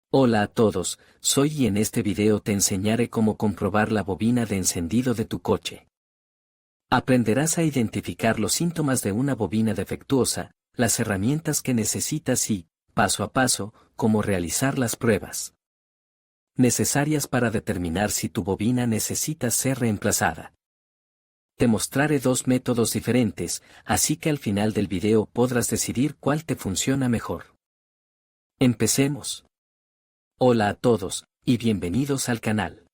Hola a todos, soy y en este video te enseñaré cómo comprobar la bobina de encendido de tu coche. Aprenderás a identificar los síntomas de una bobina defectuosa, las herramientas que necesitas y, paso a paso, cómo realizar las pruebas necesarias para determinar si tu bobina necesita ser reemplazada. Te mostraré dos métodos diferentes, así que al final del video podrás decidir cuál te funciona mejor. Empecemos. Hola a todos, y bienvenidos al canal.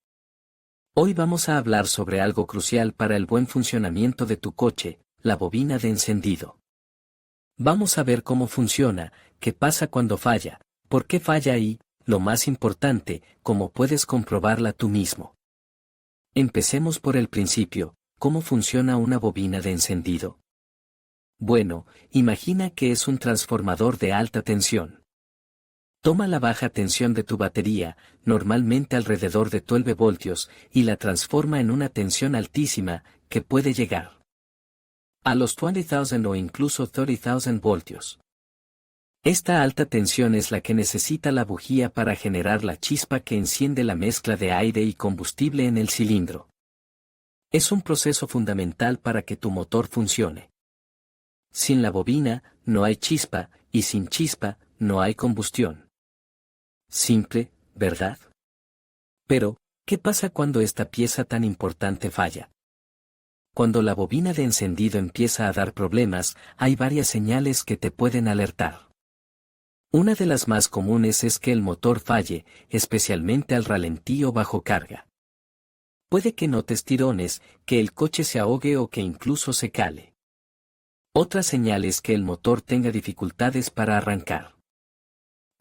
Hoy vamos a hablar sobre algo crucial para el buen funcionamiento de tu coche, la bobina de encendido. Vamos a ver cómo funciona, qué pasa cuando falla, por qué falla y, lo más importante, cómo puedes comprobarla tú mismo. Empecemos por el principio, ¿cómo funciona una bobina de encendido? Bueno, imagina que es un transformador de alta tensión. Toma la baja tensión de tu batería, normalmente alrededor de 12 voltios, y la transforma en una tensión altísima, que puede llegar a los 20,000 o incluso 30,000 voltios. Esta alta tensión es la que necesita la bujía para generar la chispa que enciende la mezcla de aire y combustible en el cilindro. Es un proceso fundamental para que tu motor funcione. Sin la bobina, no hay chispa, y sin chispa, no hay combustión. Simple, ¿verdad? Pero, ¿qué pasa cuando esta pieza tan importante falla? Cuando la bobina de encendido empieza a dar problemas, hay varias señales que te pueden alertar. Una de las más comunes es que el motor falle, especialmente al ralentí o bajo carga. Puede que notes tirones, que el coche se ahogue o que incluso se cale. Otra señal es que el motor tenga dificultades para arrancar.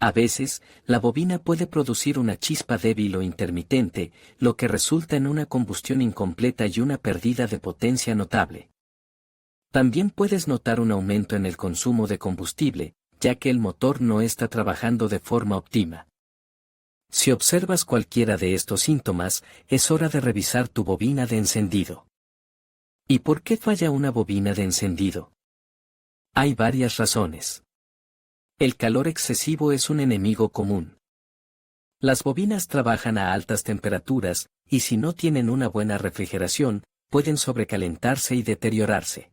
A veces, la bobina puede producir una chispa débil o intermitente, lo que resulta en una combustión incompleta y una pérdida de potencia notable. También puedes notar un aumento en el consumo de combustible, ya que el motor no está trabajando de forma óptima. Si observas cualquiera de estos síntomas, es hora de revisar tu bobina de encendido. ¿Y por qué falla una bobina de encendido? Hay varias razones. El calor excesivo es un enemigo común. Las bobinas trabajan a altas temperaturas, y si no tienen una buena refrigeración, pueden sobrecalentarse y deteriorarse.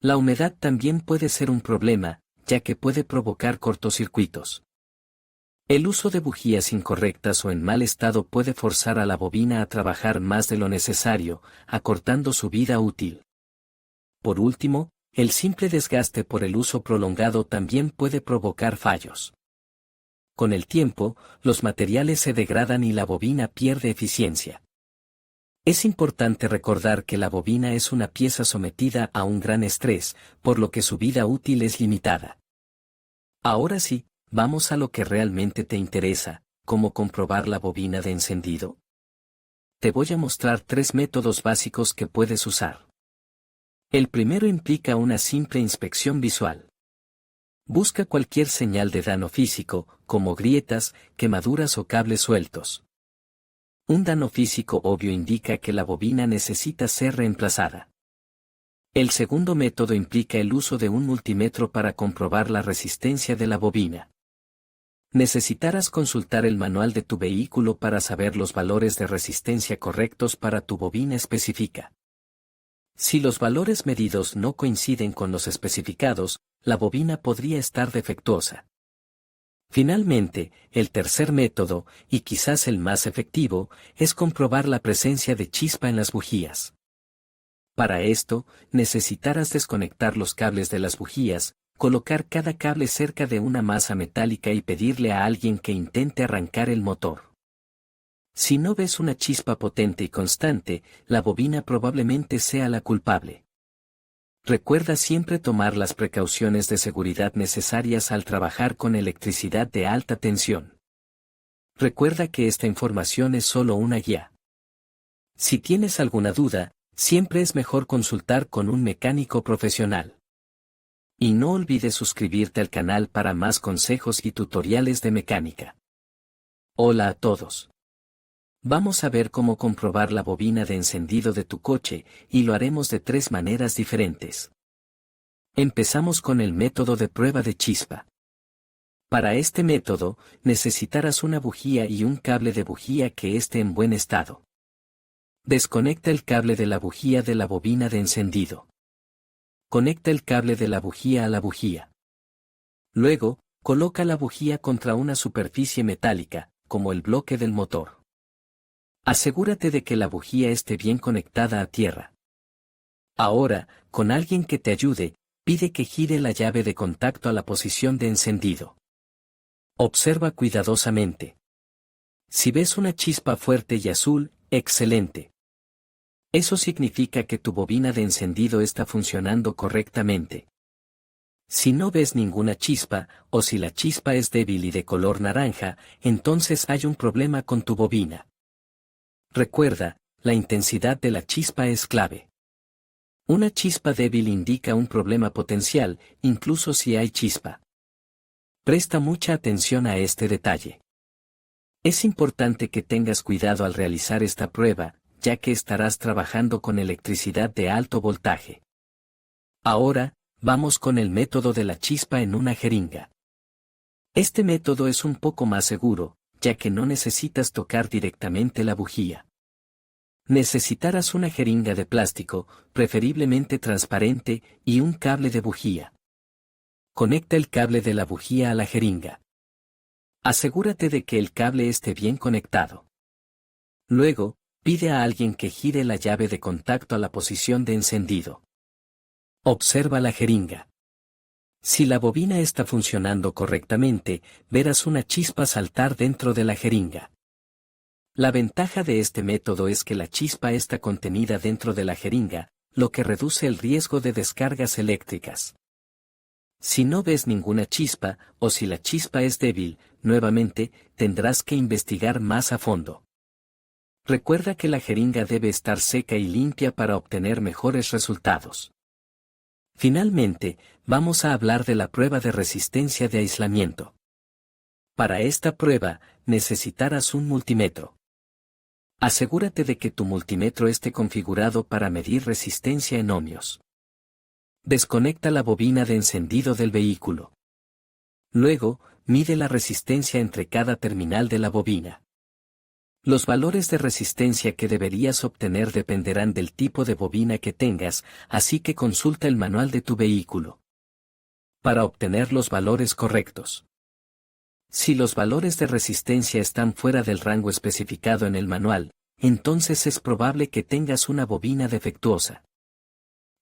La humedad también puede ser un problema, ya que puede provocar cortocircuitos. El uso de bujías incorrectas o en mal estado puede forzar a la bobina a trabajar más de lo necesario, acortando su vida útil. Por último, el simple desgaste por el uso prolongado también puede provocar fallos. Con el tiempo, los materiales se degradan y la bobina pierde eficiencia. Es importante recordar que la bobina es una pieza sometida a un gran estrés, por lo que su vida útil es limitada. Ahora sí, vamos a lo que realmente te interesa, cómo comprobar la bobina de encendido. Te voy a mostrar 3 métodos básicos que puedes usar. El primero implica una simple inspección visual. Busca cualquier señal de daño físico, como grietas, quemaduras o cables sueltos. Un daño físico obvio indica que la bobina necesita ser reemplazada. El segundo método implica el uso de un multímetro para comprobar la resistencia de la bobina. Necesitarás consultar el manual de tu vehículo para saber los valores de resistencia correctos para tu bobina específica. Si los valores medidos no coinciden con los especificados, la bobina podría estar defectuosa. Finalmente, el tercer método, y quizás el más efectivo, es comprobar la presencia de chispa en las bujías. Para esto, necesitarás desconectar los cables de las bujías, colocar cada cable cerca de una masa metálica y pedirle a alguien que intente arrancar el motor. Si no ves una chispa potente y constante, la bobina probablemente sea la culpable. Recuerda siempre tomar las precauciones de seguridad necesarias al trabajar con electricidad de alta tensión. Recuerda que esta información es solo una guía. Si tienes alguna duda, siempre es mejor consultar con un mecánico profesional. Y no olvides suscribirte al canal para más consejos y tutoriales de mecánica. Hola a todos. Vamos a ver cómo comprobar la bobina de encendido de tu coche, y lo haremos de 3 maneras diferentes. Empezamos con el método de prueba de chispa. Para este método, necesitarás una bujía y un cable de bujía que esté en buen estado. Desconecta el cable de la bujía de la bobina de encendido. Conecta el cable de la bujía a la bujía. Luego, coloca la bujía contra una superficie metálica, como el bloque del motor. Asegúrate de que la bujía esté bien conectada a tierra. Ahora, con alguien que te ayude, pide que gire la llave de contacto a la posición de encendido. Observa cuidadosamente. Si ves una chispa fuerte y azul, excelente. Eso significa que tu bobina de encendido está funcionando correctamente. Si no ves ninguna chispa, o si la chispa es débil y de color naranja, entonces hay un problema con tu bobina. Recuerda, la intensidad de la chispa es clave. Una chispa débil indica un problema potencial, incluso si hay chispa. Presta mucha atención a este detalle. Es importante que tengas cuidado al realizar esta prueba, ya que estarás trabajando con electricidad de alto voltaje. Ahora, vamos con el método de la chispa en una jeringa. Este método es un poco más seguro, ya que no necesitas tocar directamente la bujía. Necesitarás una jeringa de plástico, preferiblemente transparente, y un cable de bujía. Conecta el cable de la bujía a la jeringa. Asegúrate de que el cable esté bien conectado. Luego, pide a alguien que gire la llave de contacto a la posición de encendido. Observa la jeringa. Si la bobina está funcionando correctamente, verás una chispa saltar dentro de la jeringa. La ventaja de este método es que la chispa está contenida dentro de la jeringa, lo que reduce el riesgo de descargas eléctricas. Si no ves ninguna chispa, o si la chispa es débil, nuevamente, tendrás que investigar más a fondo. Recuerda que la jeringa debe estar seca y limpia para obtener mejores resultados. Finalmente, vamos a hablar de la prueba de resistencia de aislamiento. Para esta prueba, necesitarás un multímetro. Asegúrate de que tu multímetro esté configurado para medir resistencia en ohmios. Desconecta la bobina de encendido del vehículo. Luego, mide la resistencia entre cada terminal de la bobina. Los valores de resistencia que deberías obtener dependerán del tipo de bobina que tengas, así que consulta el manual de tu vehículo para obtener los valores correctos. Si los valores de resistencia están fuera del rango especificado en el manual, entonces es probable que tengas una bobina defectuosa.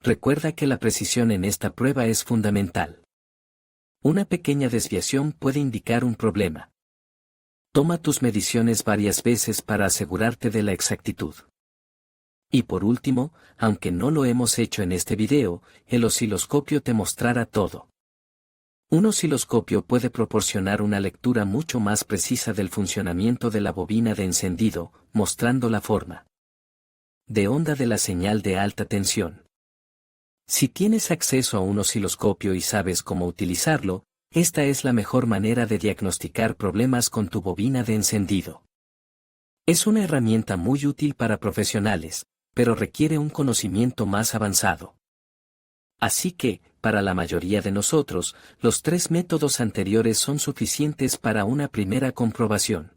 Recuerda que la precisión en esta prueba es fundamental. Una pequeña desviación puede indicar un problema. Toma tus mediciones varias veces para asegurarte de la exactitud. Y por último, aunque no lo hemos hecho en este video, el osciloscopio te mostrará todo. Un osciloscopio puede proporcionar una lectura mucho más precisa del funcionamiento de la bobina de encendido, mostrando la forma de onda de la señal de alta tensión. Si tienes acceso a un osciloscopio y sabes cómo utilizarlo, esta es la mejor manera de diagnosticar problemas con tu bobina de encendido. Es una herramienta muy útil para profesionales, pero requiere un conocimiento más avanzado. Así que, para la mayoría de nosotros, los 3 métodos anteriores son suficientes para una primera comprobación.